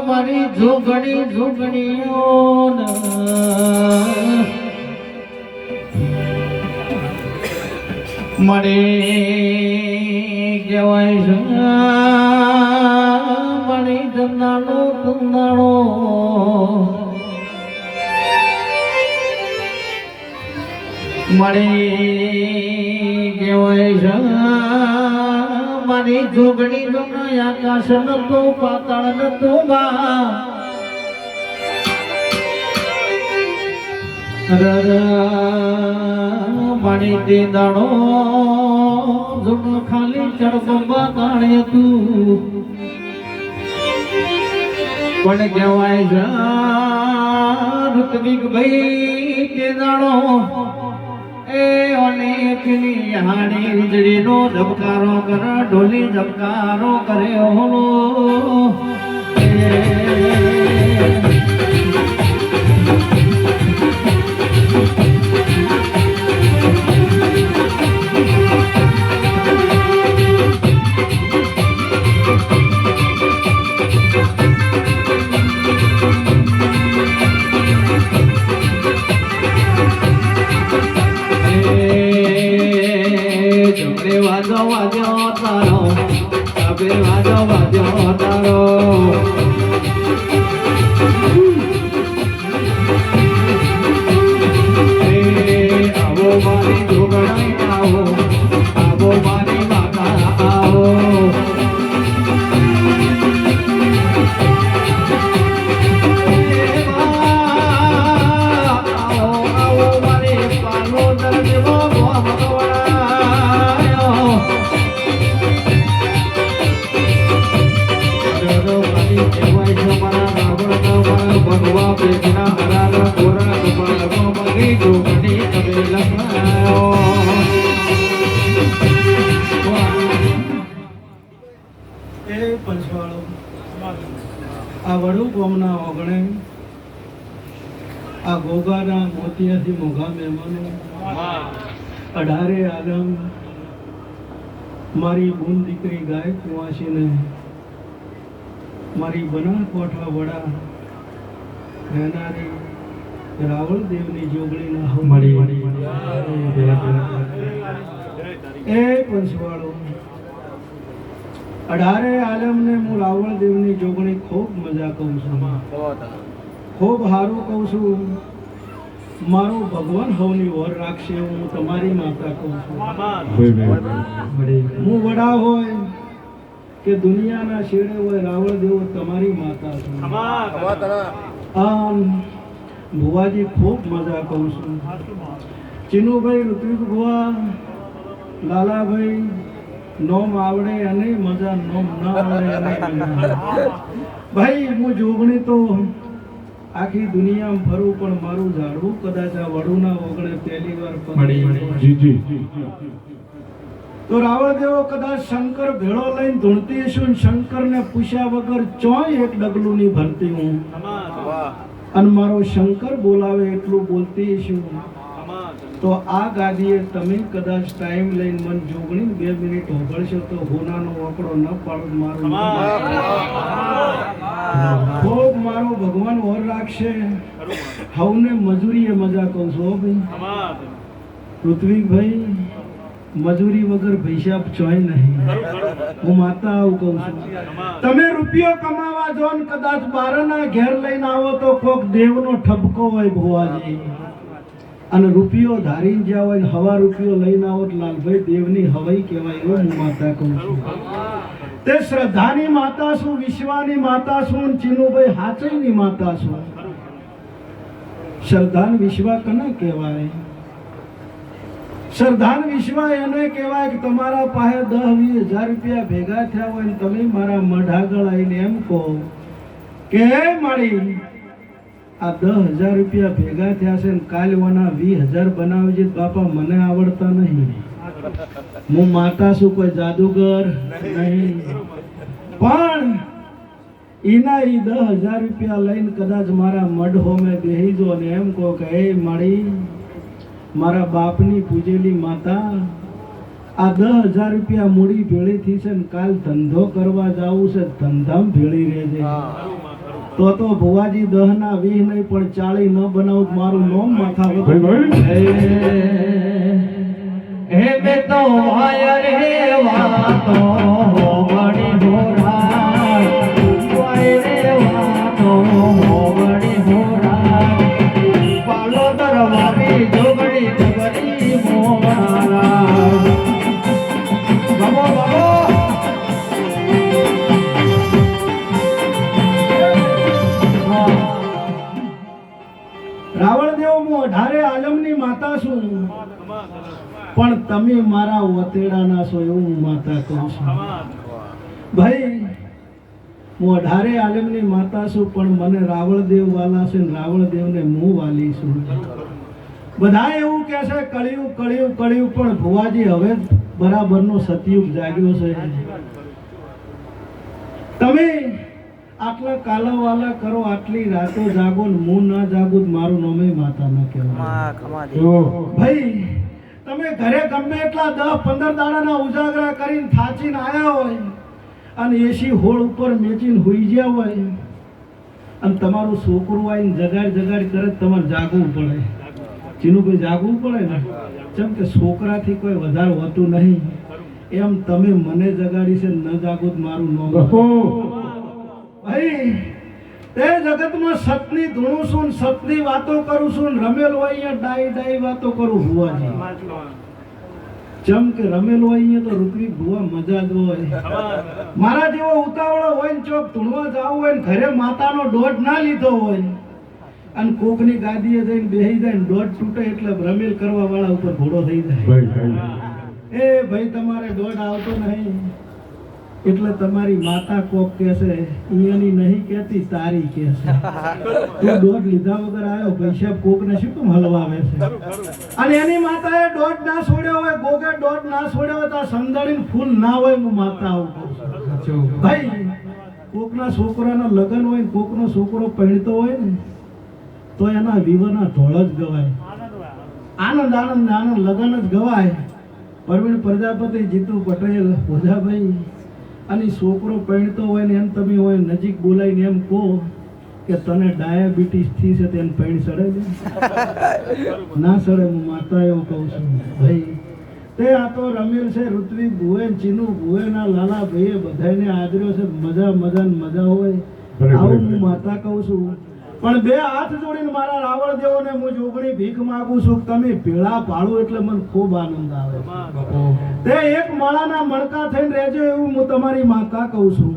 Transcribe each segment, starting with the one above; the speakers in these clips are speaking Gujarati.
મારી જોગણી જોગણીઓ મળે કહેવાય છે મળી ધંધાણો ધંધાણો મળી કહેવાય છે મારી જોગણી જોગણી આકાશ નતો પાતાળ નતો મારી તે દાડો જોગ ખાલી ચડબા કાણે તું પણ કહેવાય છે ઋત્વિક ભાઈ તે દાડો એ અનેકની હાડી વીજળીનો ધબકારો કરે ઢોલી ધબકારો કરે હોલો વાજો વાજો તારો અબે વાજો વાજો તારો આવો મારી જોગણાઈ આવો મારી માતા આવો આવો મારી પાનો દર્દો ભગવા પેટના હરારા કોરા કપાળમાં મગી જોગણી તમે લખાયો એ પંચવાળો આ વડુ ગામના ઓગણે આ ગોગાના મોતિયાથી મોઘા મહેમાનો 18 આલમ મારી બૂન દીકરી ગાય કુવાસીને મારી બનાસકાંઠા વડા રહેનારી રાવળ દેવની જોગણીના મળી એ પંચવાળો 18 આલમને હું રાવળ દેવની જોગણી ખૂબ મજા કહું છું ખૂબ સારું કહું છું મારો ભગવાન હવની ઓર રાખશે હું તમારી માતા કહું છું હું વડા હોય કે દુનિયાના શેડે હોય રાવળ દેવો તમારી માતા છે ભુવાજી ખૂબ મજા કહું છું ચીનુભાઈ ઋત્વિક ભુવા લાલાભાઈ નોમ આવડે અને મજા નોમ ના આવડે ભાઈ હું જોગણી તો આખી દુનિયામાં ફરું પણ મારું ઝાડવું કદાચ આ વડુના ઓગણે પહેલી વાર તો રાવળ દેવો કદાચ શંકર ભેળો લઈને ધૂણતી હશું શંકરને પૂછ્યા વગર ચોય એક ડગલું ની ભરતી હું અને મારો શંકર બોલાવે એટલું બોલતી હશું તો આ ગાદીએ તમે કદાચ ટાઈમ લઈને મન જોગણી 2 મિનિટ હોબળશો તો હોનાનો આંકડો ન પાડો મારો ખૂબ મારો ભગવાન ઓર રાખશે હવને મજૂરીએ મજા કહું છું ભાઈ ઋત્વિક ભાઈ મજૂરી વગર પૈસા ચોય નહીં હું માતા આવું કહું છું તમે રૂપિયો કમાવા જો ને કદાચ બારના ઘેર લઈને આવો તો કોક દેવનો ઠપકો હોય ભુવાજી અને રૂપિયો ધારીને જ્યાં હોય હવા રૂપિયો લઈને આવો તો લાલભાઈ દેવની હવાઈ કહેવાય એવું હું માતા કહું છું તે શ્રદ્ધાની માતા છું વિશ્વાની માતા છું ચીનુભાઈ હાચઈની માતા છું શ્રદ્ધાન વિશ્વા કને કહેવાય શ્રદ્ધાન વિશ્વા એને કહેવાય કે તમારા પાસે 10-20 હજાર રૂપિયા ભેગા થયા હોય ને તમે મારા મઢ આગળ આવીને એમ કહો કે મારી આ 10,000 રૂપિયા ભેગા થયા છે ને કાલવાના 20,000 બનાવજે બાપા મને આવડતા નહીં હું માતા છું કોઈ જાદુગર નહીં પણ એના એ 10,000 રૂપિયા લઈને કદાચ મારા મઢ હોમે બેહી જો ને એમ કહો કે એ મારી મારા બાપની પૂજેલી માતા આ 10,000 રૂપિયા મૂડી ભેળી થઈ છે ને કાલ ધંધો કરવા જાવું છે, ધંધામ ભેળી રહેજે. તો ભુવાજી 10 ના 20 નહીં પણ 40 ન બનાવું મારું નોમ માથા હે મે તો વાય રે વાતો વડી હોરા, વાય રે વાતો વડી હોરા, પાલો દરવારી જોગડી જબરી મોરા. બાબો બાબો રાવણદેવ, હું 18 આલમની માતા છું, પણ તમે મારા વતેડાના છો એવું હું માતા કહું છું. ભાઈ હું 18 આલમની માતા છું, પણ મને રાવણદેવ વાલા છે, રાવણદેવને હું વાલી છું. બધા એવું કહે છે કળિયુગ કળિયુગ કળિયુગ, પણ ભુવાજી હવે બરાબરનો સતયુગ જાગ્યો છે. તમે આટલા કાલાવાલા કરો, આટલી રાતો જાગો ને હું ના જાગું મારું નામે માતા ન કહેવાય. ભાઈ તમે ઘરે ગમે એટલા 10-15 દાડાના ઉજાગરા કરીને થાચીને આયા હોય અને એસી હોળ ઉપર મેચીને હોઈ ગયા હોય અને તમારું છોકરું આવીને જગાડ જગાડ કરે, તમારે જાગવું પડે. ચીનુભાઈ જાગવું પડે ને, જેમ કે છોકરાથી કોઈ વધારે હોતું નહીં, એમ તમે મને જગાડી છે, ન જાગું મારું નામ. ભાઈ તે જગતમાં સતની ધૂણું છું, સતની વાતો કરું છું, રમેલ હોય અહીંયા ડાઈ ડાઈ વાતો કરું ભુવાજી. જેમ કે રમેલ હોય અહીંયા તો ઋત્વિક ભુવા મજા જ હોય. મારા જેવો ઉતાવળો હોય ને ચોક ધૂણવા જવું હોય ને ઘરે માતાનો દોઢ ના લીધો હોય અને કોકની ગાદીએ જઈને બેસી જાય ને દોઢ તૂટે એટલે રમેલ કરવા વાળા ઉપર ઘોડો થઈ જાય. એ ભાઈ તમારે દોઢ આવતો નહીં એટલે તમારી માતા કોક કહેશે અહીંયાની નહીં કહેતી, તારી કહેશે. તું દોઢ લીધા વગર આવ્યો, પૈસા કોકને શું કેમ હલવાવે છે? અને એની માતાએ દોઢ ના છોડ્યો હોય, ગોગે દોઢ ના છોડ્યો હોય તો સંદળીને ફૂલ ના હોય. હું માતા આવું ભાઈ, કોકના છોકરાના લગ્ન હોય, કોકનો છોકરો પહેણતો હોય ને તો એના વિવાહના ઢોળ જ ગવાય, આનંદ આનંદ આનંદ લગ્ન જ ગવાય. પરવીણ પ્રજાપતિ, જીતુ પટેલ, ભોજાભાઈ અને છોકરો પહેણતો હોય ને એમ તમે હોય નજીક બોલાવીને એમ કહો કે તને ડાયાબિટીસ થી છે, તેને પહેણ સડે ના સડે? હું માતા એવું કહું છું. ભાઈ તે આ તો રમેલ છે, ઋત્વિક ભુવે, ચીનુ ભુવે ના લાલા ભાઈએ બધાને આદર્યો છે. મજા મજા મજા હોય, આવું હું માતા કહું છું. પણ બે હાથ જોડીને મારા રાવણ દેવોને હું જોગણી ભીખ માંગુ છું, તમે ભેળા પાડો એટલે મને ખૂબ આનંદ આવે. તે એક માળાના મણકા થઈને રહેજો એવું હું તમારી માતા કહું છું.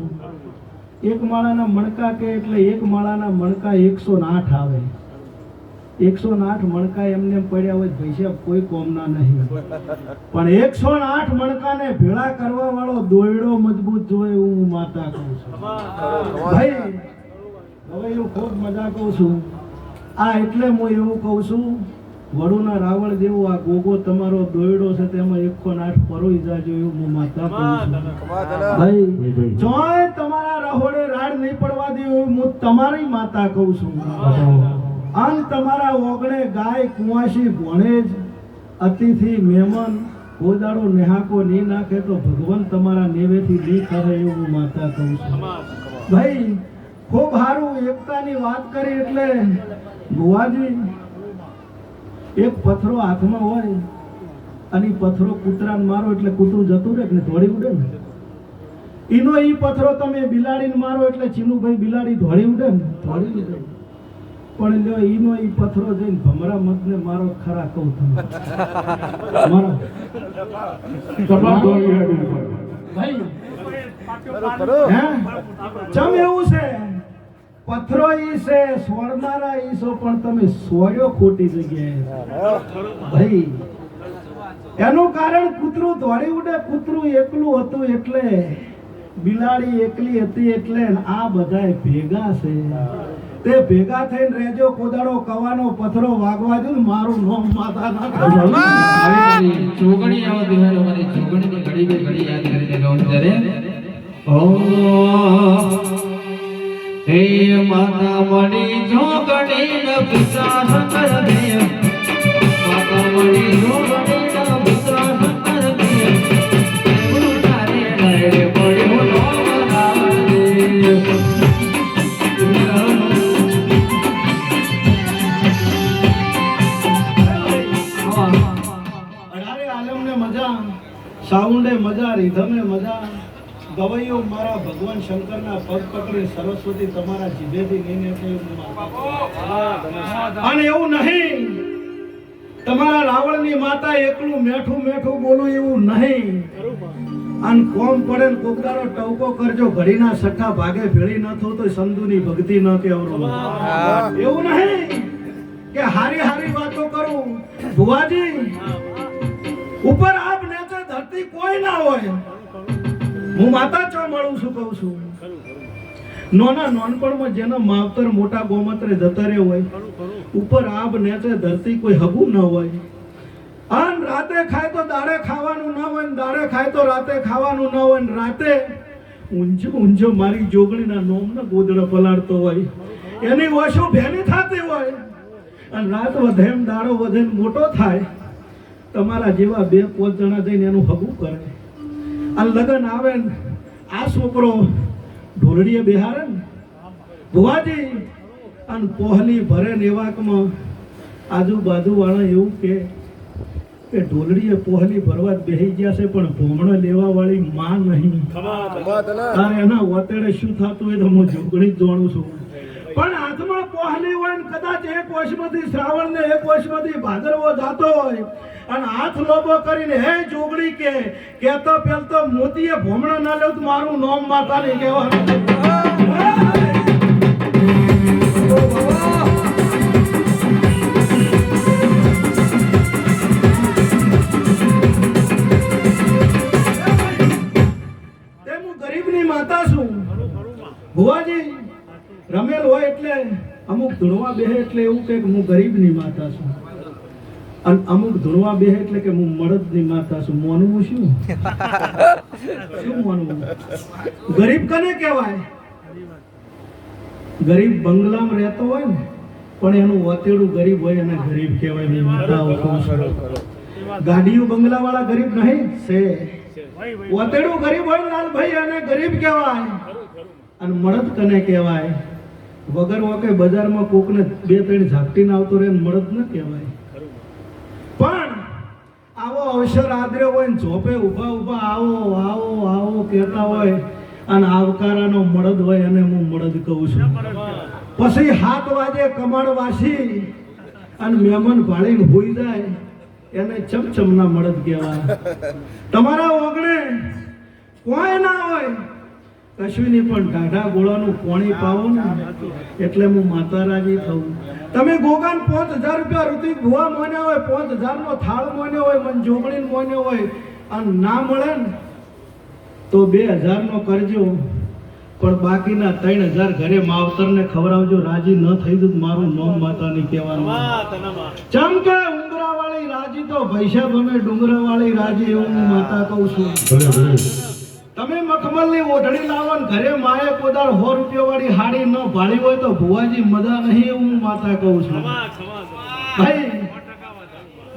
એક માળાના મણકા કે એટલે એક માળાના મણકા 108 આવે. 108 મણકા એમને પડ્યા હોય પૈસા કોઈ કોમના નહીં, પણ 108 મણકાને ભેળા કરવા વાળો દોયડો મજબૂત જોઈએ એવું હું માતા કહું છું. ભાઈ હવે એવું ખૂબ મજા કહું છું. આ એટલે હું એવું કહું છું, વડુના રાવણ જેવો આ ગોગો તમારો દોયડો છે, તેમાં 108 પરોઈ જાજો એવું હું માતા કહું છું. ભાઈ જોય તમારા રહોડે રાડ નહીં પડવા દે એવું હું તમારી માતા કહું છું. આમ તમારા ઓગણે ગાય કુંવાસી ભણેજ અતિથિ મહેમાન ગોદાડો નેહાકો નહીં નાખે તો ભગવાન તમારા નેવેથી નહીં કરે એવું હું માતા કહું છું. ભાઈ ખૂબ સારું એકતાની વાત કરી એટલે ભુવાજી એક પથરો હાથમાં હોય અને પથરો કૂતરાને મારો એટલે કૂતરું જતું રહે ને દોડી ઉડે ને, ઈનો ઈ પથરો તમે બિલાડીને મારો એટલે ચીનુભાઈ બિલાડી દોડી ઉડે ને દોડી ઉડે. પણ લ્યો ઈનો ઈ પથરો જઈને ભમરા મતને મારો ખરા કહું તમે મારો ભાઈ ચમ એવું છે, પથરો ઈ છે, સોડનારા ઈ છો, પણ તમે સોડ્યો ખોટી જગ્યાએ. ભાઈ એનું કારણ કૂતરું દોડી ઉડે, કૂતરું એકલું હતું એટલે, બિલાડી એકલી હતી એટલે, આ બધા ભેગા છે. તે ભેગા થઈને રહેજો, કોદાળો કવાનો પથરો વાગવા દો, મારું નામ માતા ના ચોગણી આવો દિવાળો મને ચોગણીની ઘડી બે ઘડી યાદ કરીને રહું ત્યારે હે માતા મણી જોગણી ન વિશ્વાસ કર દે, માતા મણી જોગણી ન વિશ્વાસ કર દે. સાઉન્ડે મજા, રીધમે મજા, ગવૈયો મારા ભગવાન શંકરના પગ પકડી સરસ્વતી તમારા જીભેથી લઈને અને એવું નહીં તમારા રાવણની માતા એકલું મેઠું મેઠું બોલું એવું નહીં. અને કોમ પડે ને કોકદારો ટવકો કરજો, ઘડીના સઠ્ઠા ભાગે ભેળી ન થો તો સંધુની ભક્તિ ન કેવરો. એવું નહીં કે હારી હારી વાતો કરું. ભુવાજી ઉપર આપ નેચે ધરતી કોઈ ના હોય. હું માતા ચો મળું છું કહું છું. નોના નોનપણમાં જેનો માવતર મોટા ગોમત્રે જતા રહ્યો હોય, ઉપર આબ નેચે ધરતી કોઈ હગું ન હોય. અન રાતે ખાય તો દાડે ખાવાનું ન હોય, દાડે ખાય તો રાતે ખાવાનું ન હોય. રાતે ઊંઝો ઊંઝો મારી જોગણીના નોમના ગોદડા પલાળતો હોય, એની વશો ભેની થતી હોય. અને રાત વધે એમ દાડો વધે મોટો થાય, તમારા જેવા 2-5 જણા જઈને એનું હગું કરે. આ લગન આવે ને આ છોકરો ઢોલડીએ બેહારે ને ભુવાજી, અને પોહલી ભરે ને એવાકમાં આજુબાજુ વાળા એવું કે ઢોલડીએ પોહલી ભરવા જ બેહી ગયા છે, પણ ભોમણો લેવા વાળી માં નહીં. તારે એના વતેડે શું થતું હોય તો હું જોગણી જ જાણું છું. પણ હાથમાં પોહલી હોય ને કદાચ એક વર્ષમાંથી શ્રાવણ ને એક વર્ષમાંથી ભાદરવો જાતો હોય, અને હાથ લોબો કરીને હે જોગણી કેતો પેલતો મોતીએ ભોમણો ના લેવું તો મારું નામ માતા નહીં કહેવાનું. ભુવાજી રમેલ હોય એટલે અમુક ધૂણવા બેહે એટલે એવું કે હું ગરીબની માતા છું, અને અમુક ધૂણવા બેહે એટલે કે હું મળદની માતા છું. માનવું શું માનવું? ગરીબ કને કહેવાય? ગરીબ બંગલામાં રહેતો હોય ને પણ એનું વતેડું ગરીબ હોય એને ગરીબ કહેવાય. ની માતાઓ ગાડીઓ બંગલા વાળા ગરીબ નહીં છે, વતેડું ગરીબ હોય લાલભાઈ એને ગરીબ કહેવાય. અને મળદ કને કહેવાય? વગર વાકે બજારમાં કોકને 2-3 ઝાપટીને આવતો રહે મળદ ન કહેવાય. પણ આવો અવસર આદર્યો હોય ને ઝોપે ઊભા ઊભા આવો આવો આવો કહેતા હોય અને આવકારાનો મળદ હોય અને હું મળદ કહું છું. પછી 7 વાગે કમાડ વાસી અને મહેમાન ભાળીને હોઈ જાય એને ચમચમના મળદ કહેવાય. તમારા ઓગણે કોઈ ના હોય કશુંની પણ ઢાઢા ગોળાનું પાણી પાવો ને એટલે હું માતા રાજી થઉં. તમે ગોગાન 5000 રૂપિયા ઋતિક ભુવા મોન્યા હોય, 5000 નો થાળ મોન્યો હોય, મન જોગણી મોન્યો હોય, અને ના મળે ને તો 2000 નો કરજો, પણ બાકીના 3000 ઘરે માવતરને ખવડાવજો. રાજી ન થઈ તો મારું નામ માતા નહીં કહેવાનું. ચમકે ઉંગરા વાળી રાજી તો પૈસા બને, ડુંગરા વાળી રાજી એવું હું માતા કહું છું. તમે મખમલની ઓઢણી લાવો ને ઘરે માએ કોદાળ 100 રૂપિયા વાળી હાડી ન ભાળી હોય તો ભુવાજી મજા નહીં એવું હું માતા કહું છું. ભાઈ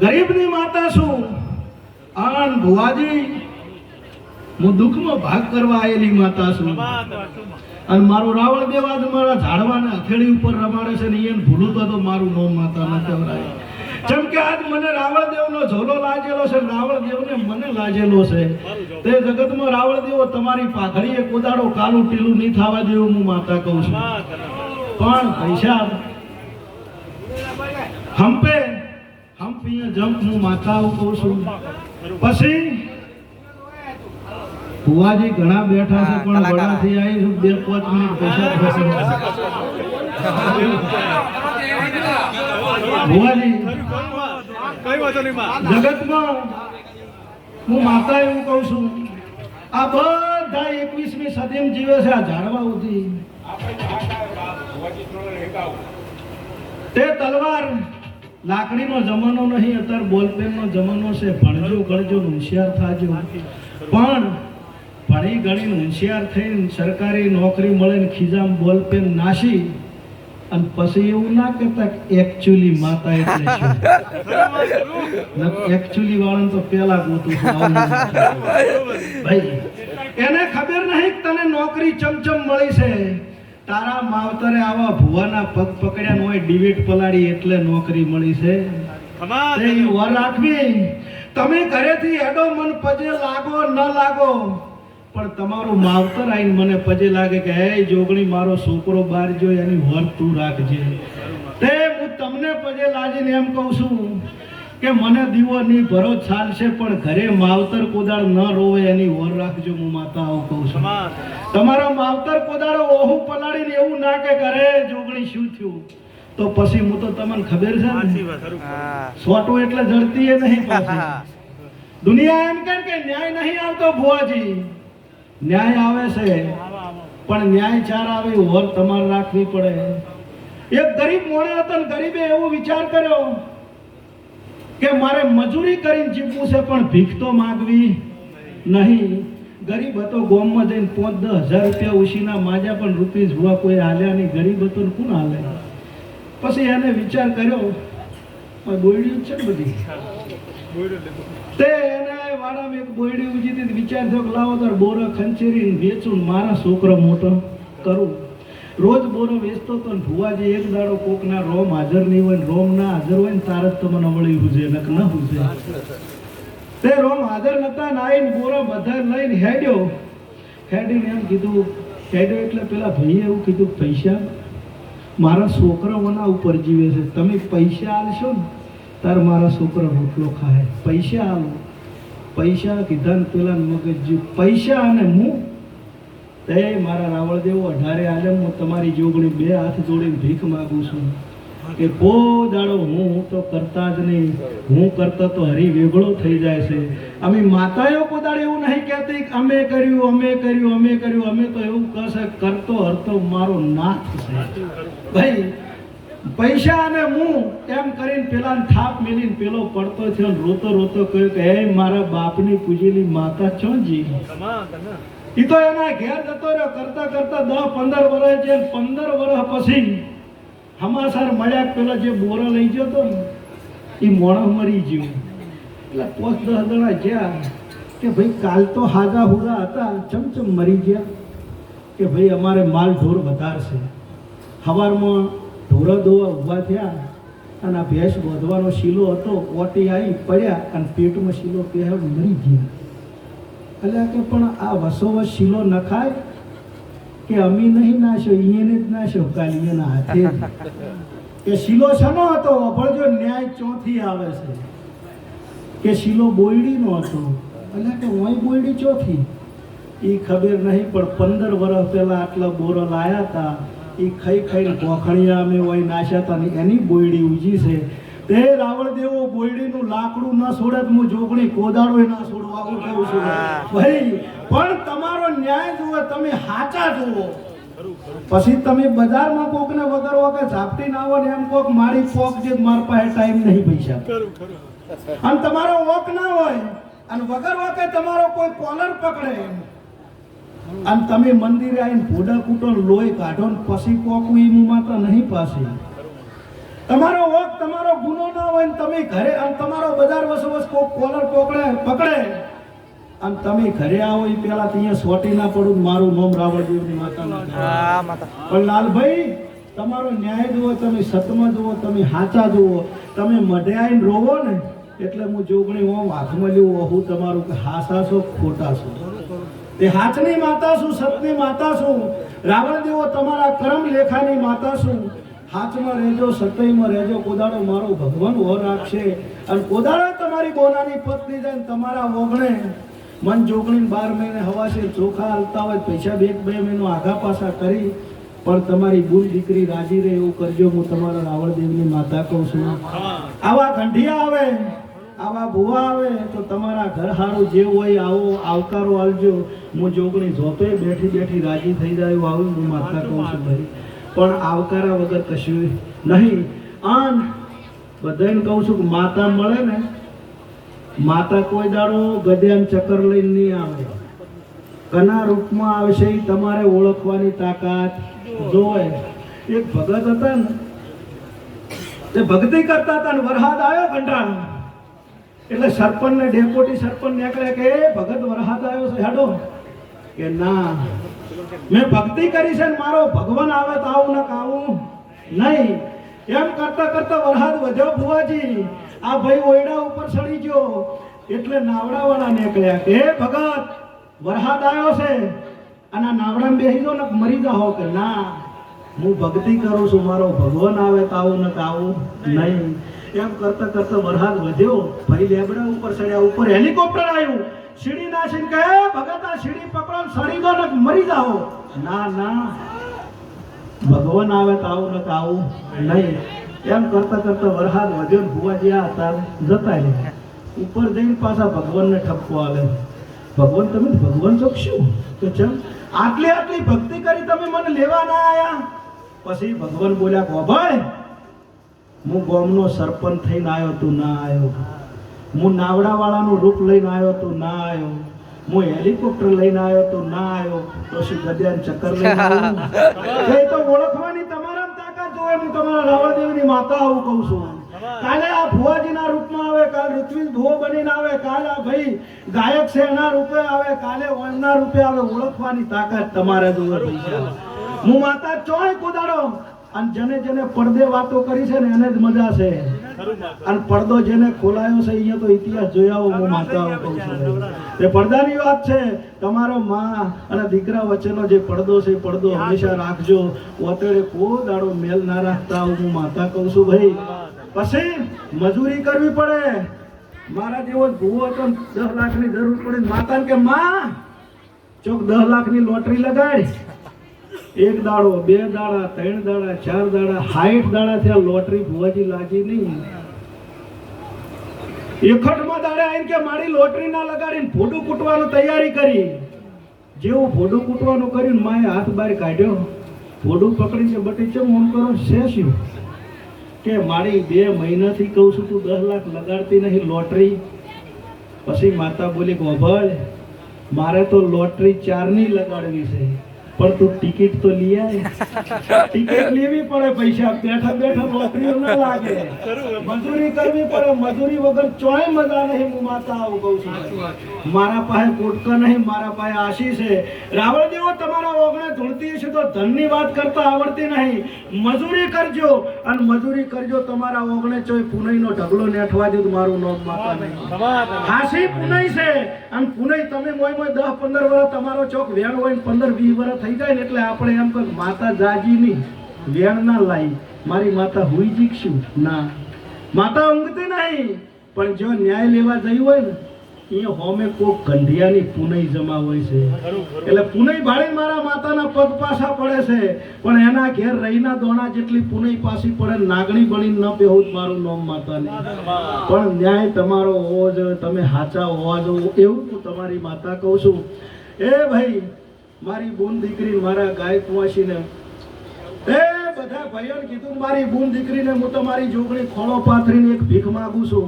ગરીબની માતા છું. આન ભુવાજી હું દુઃખમાં ભાગ કરવા આવેલી માતા છું. અને મારો રાવણ દેવ આજ મારા ઝાડવાને હથેળી ઉપર રમાડે છે ને એને ભૂલું તો મારું નામ માતા ન કહેવાય. જેમ કે આજ મને રાવણદેવનો ઝોલો લાગેલો છે, રાવણદેવને મને લાગેલો છે. તે જગતમાં રાવણદેવો તમારી પાઘડીએ કોદાડો કાલું ટીલું નહીં થવા દેવું હું માતા કહું છું. પણ પૈસા હમ્પી જમ્પ હું માતા કહું છું. પછી ભુવાજી ઘણા બેઠા છે પણ વડાથી આવી 2-5 મિનિટ પૈસા થશે. ભુવાજી જગતમાં હું માતા એવું કહું છું, આ બધા 21મી સદીમાં જીવે છે. આ ઝાડવા ઉધી તે તલવાર લાકડીનો જમાનો નહીં, અત્યારે બોલપેનનો જમાનો છે. ભણજો ગણજો હોશિયાર થાજો. પણ ભણી ગણીને હોશિયાર થઈને સરકારી નોકરી મળે ને ખીજામાં બોલપેન નાસી અને પછી એવું ના કહેતા એકચ્યુઅલી માતા એટલે શું. એકચ્યુઅલી વાળાને તો પેલા ગોતું ભાઈ એને ખબર નહીં તને નોકરી ચમચમ મળી છે. તારા માવતરે આવા ભુવાના પગ પકડ્યા હોય ડિબેટ પલાડી એટલે નોકરી મળી છે. તે ઈ વર રાખવી. તમે ઘરેથી હેડો મન પજે લાગો ન લાગો, પણ તમારું માવતર આઈને મને પજે લાગે કે હે જોગણી મારો છોકરો બહાર જોઈ એની વર તું રાખજે. તે હું તમને પજે લાજીને એમ કહું છું કે મને દીવો ની ભરો ચાલશે, પણ ઘરે માવતર કોદાળ ન રોવે એની વર રાખજો. હું માતા આવું કહું છું. તમારો માવતર કોદાળો ઓહું પલાળીને એવું ના કે ઘરે જોગણી શું થયું, તો પછી હું તો તમને ખબર છે ને, સોટો એટલે જડતી એ નહીં પાછી. દુનિયા એમ કે ન્યાય નહીં આવતો ભુવાજી, ન્યાય આવે છે, પણ ન્યાય ચાર આવે વર તમારે રાખવી પડે. એક ગરીબ મોણે હતો ને ગરીબે એવો વિચાર કર્યો કે મારે મજૂરી કરીને જીવવું છે, પણ ભીખ તો માંગવી નહીં. ગરીબ હતો, ગામમાં જઈને 5-10 હજાર રૂપિયા ઉછીના માજા પણ રૂપીસ ભુવા કોઈ હાલ્યા નહીં. ગરીબ હતો ને કોણ હાલે? પછી એને વિચાર કર્યો, બોયડી છે ને બધી, તે એને વાડામાં એક બોયડી ઉજી હતી. વિચાર થયો કે લાવો તાર બોરો ખંચેરી વેચું મારા છોકરો મોટો કરું. રોજ બોરો વેચતો તો ભુવાજી એક દાડો કોકના રોમ હાજર નહીં હોય, રોમ ના હાજર હોય ને તાર જ તમને વળી હુજે નક ન હુજે. તે રોમ હાજર નતા ને આવીને બોરો બધા લઈને હેડ્યો. હેડીને એમ કીધું, હેડ્યો એટલે પેલા ભાઈએ એવું કીધું, પૈસા મારા છોકરાઓના ઉપર જીવે છે, તમે પૈસા આલશો ને તાર મારા છોકરા રોટલો ખાય. પૈસા આલો. પૈસા કીધા ને પેલા મગજ પૈસા અને હું તે મારા રાવળદેવો 18 આલમ હું તમારી જોગણી 2 હાથ જોડીને ભીખ માગું છું કે કો દાડો હું તો કરતા જ નહીં, હું કરતા તો હરી વેગળો થઈ જાય છે. અમે માતાઓ કોદાળ એવું નહીં કહેતી કે અમે કર્યું અમે કર્યું અમે કર્યું, અમે તો એવું કહેશે કરતો હરતો મારો નાથ છે. ભાઈ પૈસા અને હું એમ કરીને પેલાને થાપ મેલીને પેલો પડતો થયો, રોતો રોતો કહ્યું કે હે મારા બાપની પૂજેલી માતા છો જી. ઈ તો એના ઘેર જતો રહ્યો. કરતા કરતા 10-15 વર્ષ છે. 15 વર્ષ પછી હમાસર મળ્યા પેલા જે બોરો લઈ ગયો તો ને એ મોણસ મરી ગયો. એટલે 5-10 જણા ગયા કે ભાઈ કાલ તો હાજા હુરા હતા, ચમચમ મરી ગયા કે ભાઈ અમારે માલ ઢોર વધારશે. સવારમાં ઢોરો દોવા ઊભા થયા અને આ ભેંસ બોધવાનો શીલો હતો, ઓટી આવી પડ્યા અને પેટમાં શીલો પહેર મરી ગયા. એટલે કે પણ આ વસોવસ શીલો નખાય કે અમી નહીં નાશ્યો, એને જ નાશ્યો કાલી એના હાથે કે શીલો શેનો હતો? અભળજો ન્યાય ચોથી આવે છે કે શીલો બોયડીનો હતો. એટલે કે ઓય બોયડી ચોથી એ ખબર નહીં, પણ 15 વર્ષ પહેલા આટલા બોરો લાયા હતા. એ ખાઈ ખાઈને કોખણિયા અમે ઓય નાશ્યા હતા ને એની બોયડી ઉજી છે. તે રાવળદેવો બોયડીનું લાકડું ન છોડે તો હું જોગણી કોદાળો ના છોડવા આવું કહું છું ભાઈ. પણ તમારો ન્યાય જુઓ, તમે હાચા જુઓ. પછી તમે બજારમાં કોકને વગર વગર ઝાપટી ના આવો ને એમ કોક મારી પોક જે મારા પાસે ટાઈમ નહીં પૈસા, અને તમારો વોક ના હોય અને વગર વગર તમારો કોઈ કોલર પકડે અને તમે મંદિરે આવીને ભૂડા કૂટો લોહી કાઢો ને પછી કોકું એ માતા નહીં પાસે. તમારો વોક તમારો ગુનો ના હોય ને તમે ઘરે અને તમારો બજાર વસવસ કોક કોલર પકડે અને તમે ઘરે આવો એ પેલા ત્યાં સોટી ના પડું મારું નામ રાવળદેવની માતા. પણ લાલભાઈ તમારો ન્યાય જુઓ, તમે સતમાં જુઓ, તમે હાચા જુઓ. તમે મઢે આવીને રોવો ને એટલે હું જોગણી ઓમ હાથમાં લેવું હું તમારું કે હાસા છો ખોટા છો. તે હાચની માતા છું, સતની માતા છું. રાવણદેવો તમારા કર્મ લેખાની માતા છું. હાચમાં રહેજો, સતયમાં રહેજો. કોદાળો મારો ભગવાન ઓર રાખશે અને કોદાળો તમારી બોનાની પત્ની જાય તમારા ઓગણે મન જોગણી 12 મહિને હવાશે ચોખા હાલતા હોય, પૈસા 2 મહિનો આગા પાછા કરી, પણ તમારી બુલ દીકરી રાજી રહે એવું કરજો. હું તમારા રાવળદેવની માતા કહું છું. આવા ગંઢિયા આવે, આવા ભુવા આવે તો તમારા ઘર હારું જે હોય આવો આવકારો આલજો. હું જોગણી ઝોપે બેઠી બેઠી રાજી થઈ જાય આવું હું માતા કહું છું ભાઈ. પણ આવકારા વગર કશું નહીં. આન બધાને કહું છું કે માતા મળે ને, માતા કોઈ દાડો ગધ્યાન ચક્કર લઈને નહીં આવે. કના રૂપમાં આવશે એ તમારે ઓળખવાની તાકાત જોવે. એક ભગત હતા ને, તે ભક્તિ કરતા હતા ને વરસાદ આવ્યો કંટાળો એટલે સરપંચ ને ડેપોટી સરપંચ નીકળે કે ભગત વરસાદ આવ્યો છે હેડો. કે ના, મેં ભક્તિ કરી છે ને મારો ભગવાન આવે તો આવું ને આવું નહીં. એમ કરતા કરતા વરસાદ વધ્યો ભુવાજી આ ભાઈ ઓયડા ઉપર ચડી ગયો એટલે નાવડાવાળા નીકળ્યા કે હે ભગત વરસાદ આવ્યો છે અને આ નાવડામાં બેસી જાઓ ને મરી જાઓ. કે ના, હું ભક્તિ કરું છું, મારો ભગવાન આવે તો આવું ને આવું નહીં. એમ કરતા કરતા વરસાદ વધ્યો. ભાઈ લેબડા ઉપર ચડ્યા. ઉપર હેલિકોપ્ટર આવ્યું. સીડી નાસીને કહે ભગત આ સીડી પકડો સડી દો ને મરી જાઓ. ના ના, ભગવાન આવે તો આવું ને આવું નહીં. એમ કરતા કરતા વરસાદ વધ્યો. ભુવાજી આ હતા જતા રહ્યા. ઉપર જઈને પાછા ભગવાનને ઠપકો આવે. ભગવાન તમે ભગવાન છો શું? તો ચમ આટલી આટલી ભક્તિ કરી તમે મને લેવા ના આયા? પછી ભગવાન બોલ્યા ગોભાઈ, હું ગામનો સરપંચ થઈને આવ્યો તું ના આવ્યો. હું નાવડાવાળાનું રૂપ લઈને આવ્યો તું ના આવ્યો. હું હેલિકોપ્ટર લઈને આવ્યો તું ના આવ્યો. તો શું ગદ્યાન ચક્કર લઈને આવ્યો? એ તો ઓળખવાની તમારામાં તાકાત જોવે. હું તમારા રાવળદેવની માતા આવું કહું છું. કાલે આ ભુવાજીના રૂપમાં આવે, કાલ ઋત્વિજ ભુવો બનીને આવે, કાલે આ ભાઈ ગાયક છે એના રૂપે આવે, કાલે ઓમના રૂપે આવે. ઓળખવાની તાકાત તમારે જોવે પૈસા. હું માતા ચોય કુદાડો. અને જેને જેને પડદે વાતો કરી છે ને એને જ મજા છે. અને પડદો જેને ખોલાયો છે અહીંયા તો ઇતિહાસ જોયા હું માતા કહું છું. તે પડદાની વાત છે. તમારો માં અને દીકરા વચ્ચેનો જે પડદો છે પડદો હંમેશા રાખજો. ઓતેડે કોઈ દાડો મેલ ના રાખતા હું માતા કહું છું ભાઈ. પછી મજૂરી કરવી પડે. મારા જેવો ભૂવો હતો 10 લાખની જરૂર પડી. માતાને કે માં ચોક 10 લાખની લોટરી લગાડ. 1 દાડો 2 દાડા 3 દાડા 4 દાડા 60 દાડા થયા લોટરી ભુવાજી લાગી નહીં. એકઠમાં દાડે આવીને કે મારી લોટરી ના લગાડીને ફોડું કૂટવાનું તૈયારી કરી. જેવું ફોડું કૂટવાનું કર્યું માએ હાથ બહાર કાઢ્યો. ફોડું પકડીને બટી ચમ ઓમ કરો શેષ્યું કે મારી 2 મહિનાથી કહું છું તું 10 લાખ લગાડતી નહીં લોટરી. પછી માતા બોલી ગોભળ મારે તો લોટરી 4 ની લગાડવી છે પણ તું ટિકિટ તો લઈ આય. ટિકિટ લેવી પડે. પૈસા બેઠા બેઠા લોટરીઓ ના લાગે. મજૂરી કરવી પડે. મજૂરી વગર ચોય મજા નહીં. હું માતા આવું કહું છું. મારા પાસે કોટકા નહીં, મારા પાસે આશી છે. રાવળદેવો તમારા ઓગણે ધૂણતી છે તો ધનની વાત કરતા આવડતી નહીં. મજૂરી કરજો અને મજૂરી કરજો. તમારા ઓગણે ચોય પુનઈનો ઢગલો નેઠવા દો મારું નામ માતા નહીં. હાસી પુનઈ છે. અને પુનઈ તમે મોય મોય 10-15 વર્ષ તમારો ચોક વેણ હોય 15-20 વર્ષ થઈ જાય ને એટલે આપણે એમ કહે માતા જાજી નહીં વેણ ના લાઈ. મારી માતા હુઈ જીકશું ના. માતા ઊંઘતી નહીં. પણ જો ન્યાય લેવા જઈ હોય ને અહીંયા હોમે કોક ગંઢિયાની પુનઈ જમા હોય છે. એટલે પુનઈ ભાળી મારા માતાના પગ પાછા પડે છે. પણ એના ઘેર રહીના દોણા જેટલી પુનઈ પાછી પડે. નાગણી બની ન પેહું મારું નામ માતાને. પણ ન્યાય તમારો હોવો જોઈએ. તમે હાચા હોવા જોઈએ એવું હું તમારી માતા કહું છું. એ ભાઈ મારી બૂન દીકરી મારા ગાય કુવાસીને એ બધા ભાઈઓને કીધું મારી બૂન દીકરીને હું તમારી જોગણી ખોળો પાથરીને એક ભીખ માંગુ છું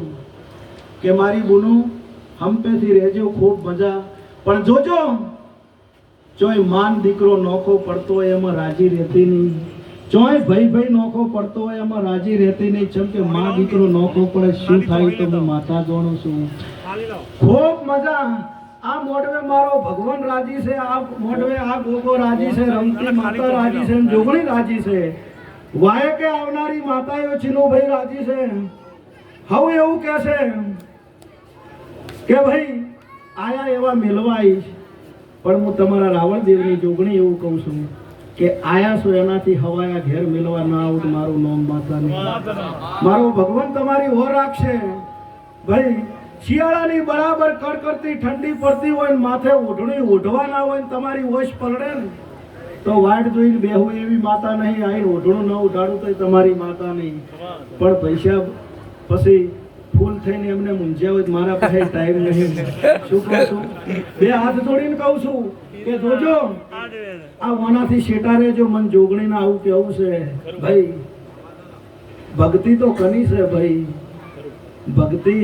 કે મારી બૂનું હંપેથી રહેજો. ખૂબ મજા. પણ જોજો ચોય માન દીકરો નોખો પડતો હોય એમાં રાજી રહેતી નહીં. ચોય ભાઈ નોખો પડતો હોય એમાં રાજી રહેતી નહીં. જેમ કે માં દીકરો નોખો પડે શું થાય તો હું માતા જાણું છું. ખૂબ મજા. આ મોઢવે મારો ભગવાન રાજી છે. આ મોઢવે આ ગોગો રાજી છે. રમતી માતા રાજી છે. જોગણી રાજી છે. વાયકે આવનારી માતાઓ ચીનુભાઈ રાજી છે. હવે એવું કહે છે કે ભાઈ આયા એવા મેલવા આવીશ. પણ હું તમારા રાવણદેવની જોગણી એવું કહું છું કે આયા છો એનાથી હવાયા ઘેર મેલવા ના આવું મારું નામ માતા નહીં. મારો ભગવાન તમારી ઓર રાખશે. ભાઈ શિયાળાની બરાબર કડકડતી ઠંડી પડતી હોય માથે ઓઢણી ઓઢવા ના હોય તમારી ઓશ પલડે ને તો વાટ જોઈને બેહું એવી માતા નહીં. આઈને ઓઢણું ન ઉઠાડું તો તમારી માતા નહીં. પણ પૈસા પછી ફૂલ થઈને એમને મૂંઝ્યા હોય મારા પાસે ટાઈમ નહીં. શું કહું છું? 2 હાથ જોડીને કહું છું કે જોજો આ વનાથી શેટારે જો મન જોગણીને આવું કેવું છે. ભાઈ ભક્તિ તો કની છે ભાઈ. ભક્તિ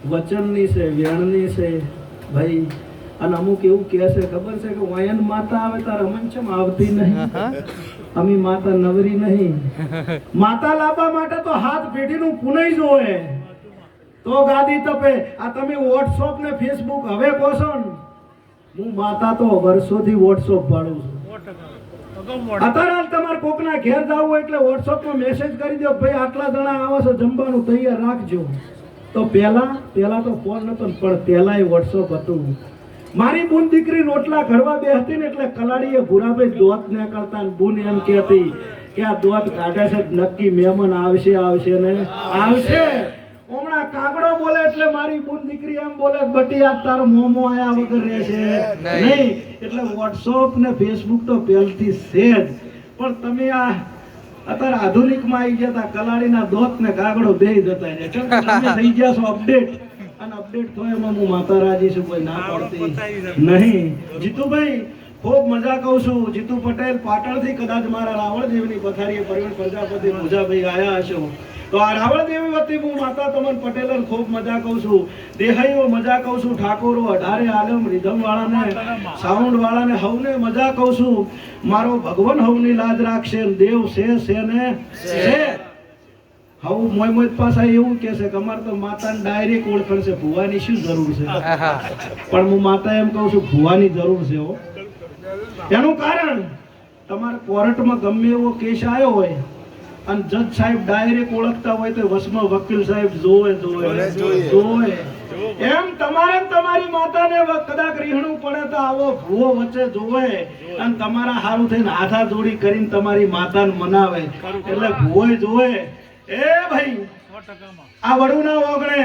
વચનની છે, વેણની છે ભાઈ. અને અમુક એવું કહે છે ખબર છે કે વયન માતા આવે તાર અમન ચમ આવતી નહીં. અમી માતા નવરી નહીં. માતા લાવવા માટે તો હાથ પેઢીનું પુનઈ જોવે તો ગાદી તપે. આ તમે વોટ્સઅપ ને ફેસબુક હવે કહો છો ને હું માતા તો વર્ષોથી વોટ્સઅપ ભાડું છું. અત્યારે હાલ તમારે કોકના ઘેર જવું હોય એટલે વોટ્સઅપમાં મેસેજ કરી દો, ભાઈ આટલા જણા આવો છો, જમવાનું તૈયાર રાખજો. તો પહેલા તો ફોન નતો ને, પણ પહેલાય વોટ્સઅપ હતું. મારી બુન દીકરી રોટલા ઘડવા બેસતી ને એટલે કલાડીએ ભૂરાભાઈ દોત ને કરતા ને બુન એમ કહેતી કે આ દોત કાઢે છે નક્કી મહેમાન આવશે ને આવશે. હમણાં કાગડો બોલે એટલે મારી બુન દીકરી એમ બોલે બટી આ તારો મોમો આયા વગર રહેશે નહીં. એટલે વોટ્સઅપ ને ફેસબુક તો પહેલથી છે જ, પણ તમે આ અત્યારે આધુનિકમાં આવી ગયા તા, કલાડીના દોત ને કાગડો બે જતા છે. કેમ કે તમે થઈ ગયા છો અપડેટ, અને અપડેટ થયો એમાં હું માતા રાજી છું, કોઈ ના પડતી નહીં. જીતુભાઈ ખૂબ મજા કહું છું. જીતુ પટેલ પાટણથી કદાચ મારા રાવળદેવની પથારીએ પ્રવીણ પ્રજાપતિ પૂજાભાઈ આયા હશો, તો આ રાવળદેવી વતી હું માતા તમન પટેલ ખૂબ મજા કહું છું. દેહાઈઓ મજા કહું છું. ઠાકોરો અઢારે આલમ રીધમ વાળાને સાઉન્ડ વાળાને હવને મજા કહું છું. મારો ભગવાન હવની લાજ રાખશે, દેવ છે ને છે. હવે મોય મોય પાછા એવું કે છે કે અમારે તો માતાને ડાયરેક્ટ ઓળખણ છે, ભુવાની શું જરૂર છે? પણ હું માતા એમ કહું છું ભુવાની જરૂર છે હો. એનું કારણ તમારે કોર્ટમાં ગમે એવો કેસ આવ્યો હોય અને જજ સાહેબ ડાયરેક્ટ ઓળખતા હોય તો વસમાં વકીલ સાહેબ જોવે. એમ તમારે તમારી માતાને કદાચ રીહણું પડે તો આવો ભૂવો વચ્ચે જોવે અને તમારા હારું થઈને હાથા જોડી કરીને તમારી માતાને મનાવે, એટલે ભૂવો જોવે. એ ભાઈ આ વડુના ઓગણે,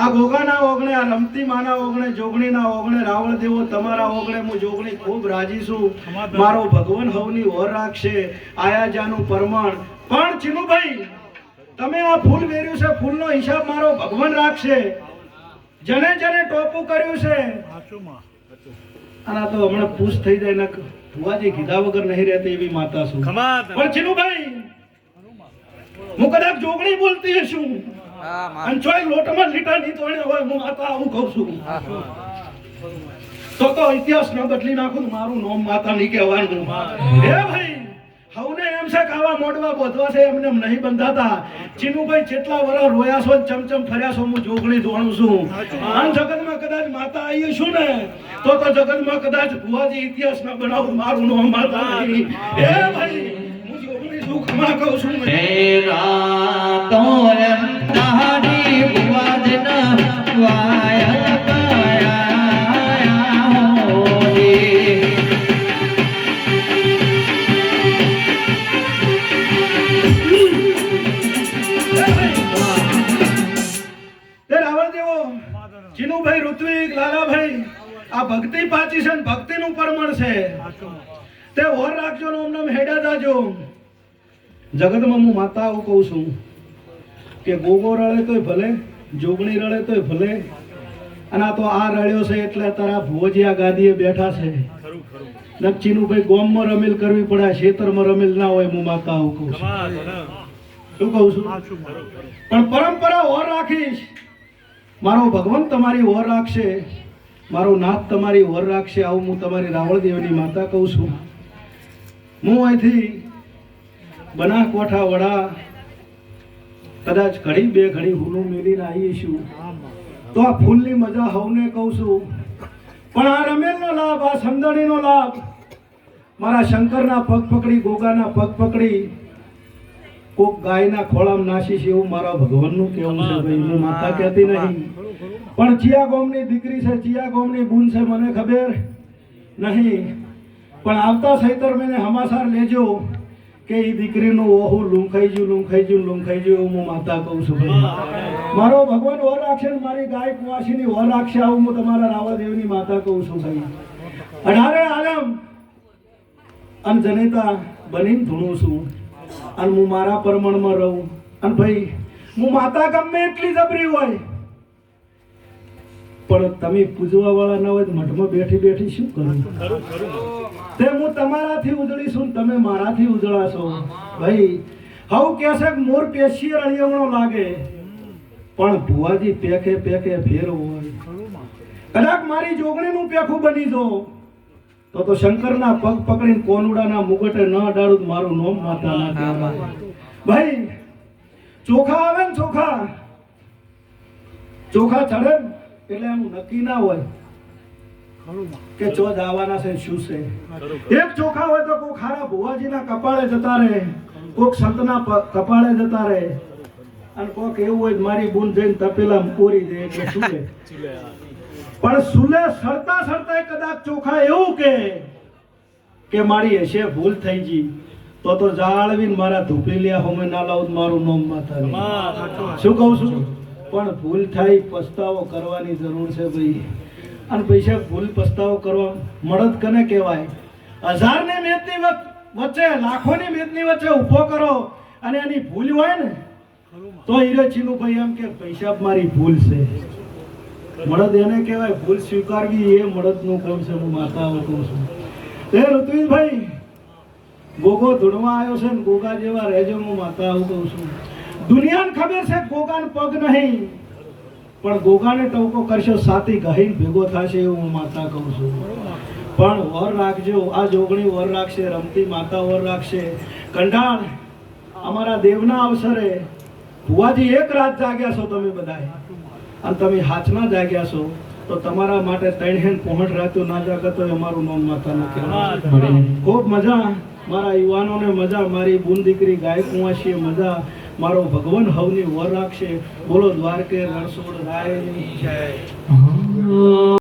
આ ગોગાના ઓગણે, આ રમતી માના ઓગણે, જોગણીના ઓગણે, રાવળ દેવો તમારા ઓગણે હું જોગણી ખૂબ રાજી છું. મારો ભગવાન હવની ઓર રાખશે, આયા જાનું પરમાણ. પણ ચીનુભાઈ તમે આ ફૂલ વેર્યું છે, ફૂલનો હિસાબ મારો ભગવાન રાખશે. જને જને ટોપું કર્યું છે આના તો હમણાં પૂછ થઈ જાય ને ભુવાજી કીધા વગર નહીં રહેતી એવી માતા છું. પણ ચીનુભાઈ હું કદાચ જોગણી બોલતી હશું અને ચોય લોટમાં લીટા ની તોડે હોય હું માતા આવું કહું છું, તો ઇતિહાસ ન બદલી નાખું, મારું નામ માતા નહીં કહેવાનું. હે ભાઈ હવને એમ છે કે આવા મોડવા બોધવા છે એમને નહીં બંધાતા. ચીનુભાઈ જેટલા વર્ષ રોયા છો ચમચમ ફર્યા છો હું જોગણી દોણું છું. અને જગતમાં કદાચ માતા આવી છું ને તો જગતમાં કદાચ ભુવાજી ઇતિહાસ ના બનાવું, મારું નામ માતા નહીં. હે ભાઈ હું જોગણી શું ખમા કહું છું. ચીનુભાઈ, ઋત્વિક, લાલાભાઈ આ ભક્તિ પાછી છે, ભક્તિનું પરમણ છે. તે ઓર રાખજો ને ઓમ હેડા જાજો. જગતમાં હું માતા આવું કહું છું કે ગોગો રળે તોય ભલે, જોગણી રળે તોય ભલે, અને આ તો આ રળ્યો છે એટલે તારા ભુવજી આ ગાદીએ બેઠા છે. ચીનુભાઈ ગોમમાં રમેલ કરવી પડે, ખેતરમાં રમેલ ના હોય. હું માતા આવું કહું છું. શું કહું છું? પણ પરંપરા ઓર રાખીશ. મારો ભગવાન તમારી ઓર રાખશે, મારો નાથ તમારી ઓર રાખશે. આવું હું તમારી રાવળદેવની માતા કહું છું. હું અહીંથી બનાસકાંઠા વડા કદાચ ઘડી બે ઘડી હુનું મેલીને આવીશું તો આ ફૂલની મજા હવને કહું છું. પણ આ રમેલનો લાભ, આ સમદણીનો લાભ, મારા શંકરના પગ પકડી, ગોગાના પગ પકડી કોક ગાયના ખોળામાં નાશીશ એવું મારા ભગવાનનું કહેવું છે. ભાઈ હું માતા કહેતી નહીં, પણ ચિયા ગોમની દીકરી છે, ચિયા ગોમની બૂન છે મને ખબર નહીં. પણ આવતા સૈતર મહિને હમાસાર લેજો કે એ દીકરીનું ઓહું લૂંખાઈ ગયું એવું હું માતા કહું છું. ભાઈ મારો ભગવાન ઓર રાખશે ને મારી ગાય કુવાસીની ઓર રાખશે, આવું હું તમારા રાવળદેવની માતા કહું છું. ભાઈ અઢારે આલમ અને જનેતા બનીને ધૂણું છું અને હું મારા પરમણમાં રહું. અને ભાઈ હું માતા ગમે એટલી જબરી હોય પણ તમે પૂજવા વાળા ના હોય તો મઠમાં બેઠી બેઠી શું કરું? તે હું તમારાથી ઉજળી છું, તમે મારાથી ઉજળા છો. ભાઈ હવ કે છે મોર પેશી રળિયમણો લાગે પણ ભુવાજી પેકે પેકે ફેર હોય. કદાચ મારી જોગણીનું પેખું બની જો તો શંકરના પગ પકડીને કોનુડાના મુગટે ન અડાડું, મારું નામ માતા ના કહેવાય. ભાઈ ચોખા આવે ને ચોખા ચડે એટલે એનું નક્કી ના હોય કે ચો જવાના છે શું છે. એક ચોખા હોય તો કોક ખારા ભુવાજીના કપાળે જતા રહે, કોક સંતના કપાળે જતા રહે, અને કોક એવું હોય મારી બુન જઈને તપેલામાં કોરી દે એટલે સુલે. પણ સુલે સરતા સરતા કદાચ ચોખા એવું કે મારી હશે ભૂલ થઈ ગઈ તો જાળવીને મારા ધૂપી લ્યા હોમે ના લાવું મારું નામ માતા. શું કહું છું? પણ ભૂલ થાય પસ્તાવો કરવાની જરૂર છે ભાઈ. અને પૈસા ભૂલ પસ્તાવો કરવા મળદ કને કહેવાય? 1000 ની મેદની વચ્ચે, લાખોની મેદની વચ્ચે ઊભો કરો અને એની ભૂલ હોય ને તો હીરે ચીનું ભાઈ એમ કે પૈસા મારી ભૂલ છે. મળદ એને કહેવાય. ભૂલ સ્વીકારવી એ મળદનું કામ છે. હું માતાઓ કહું છું. એ ઋત્વિજભાઈ ગોગો ધૂળમાં આવ્યો છે ને ગોગા જેવા રહેજો. હું માતાઓ કહું છું. દુનિયાને ખબર છે ગોગાને પગ નહીં, પણ ગોગાને ટવકો કરશો સાથી ગહીન ભેગો થશે એવું હું માતા કહું છું. પણ વર રાખજો. આ જોગણી વર રાખશે, રમતી માતા વર રાખશે. કંઢાળ અમારા દેવના અવસરે ભુવાજી એક રાત જાગ્યા છો તમે બધાએ, અને તમે હાચના જાગ્યા છો તો તમારા માટે 3 હેન પહોંચ રાખ્યો ના જાગા તો અમારું નામ માતા ન કહેવાય. ખૂબ મજા મારા યુવાનોને, મજા મારી બુન દીકરી ગાય કુંવાશીએ મજા. મારો ભગવાન હવની વર રાખશે. બોલો દ્વારકે રણછોડ રાયની જય.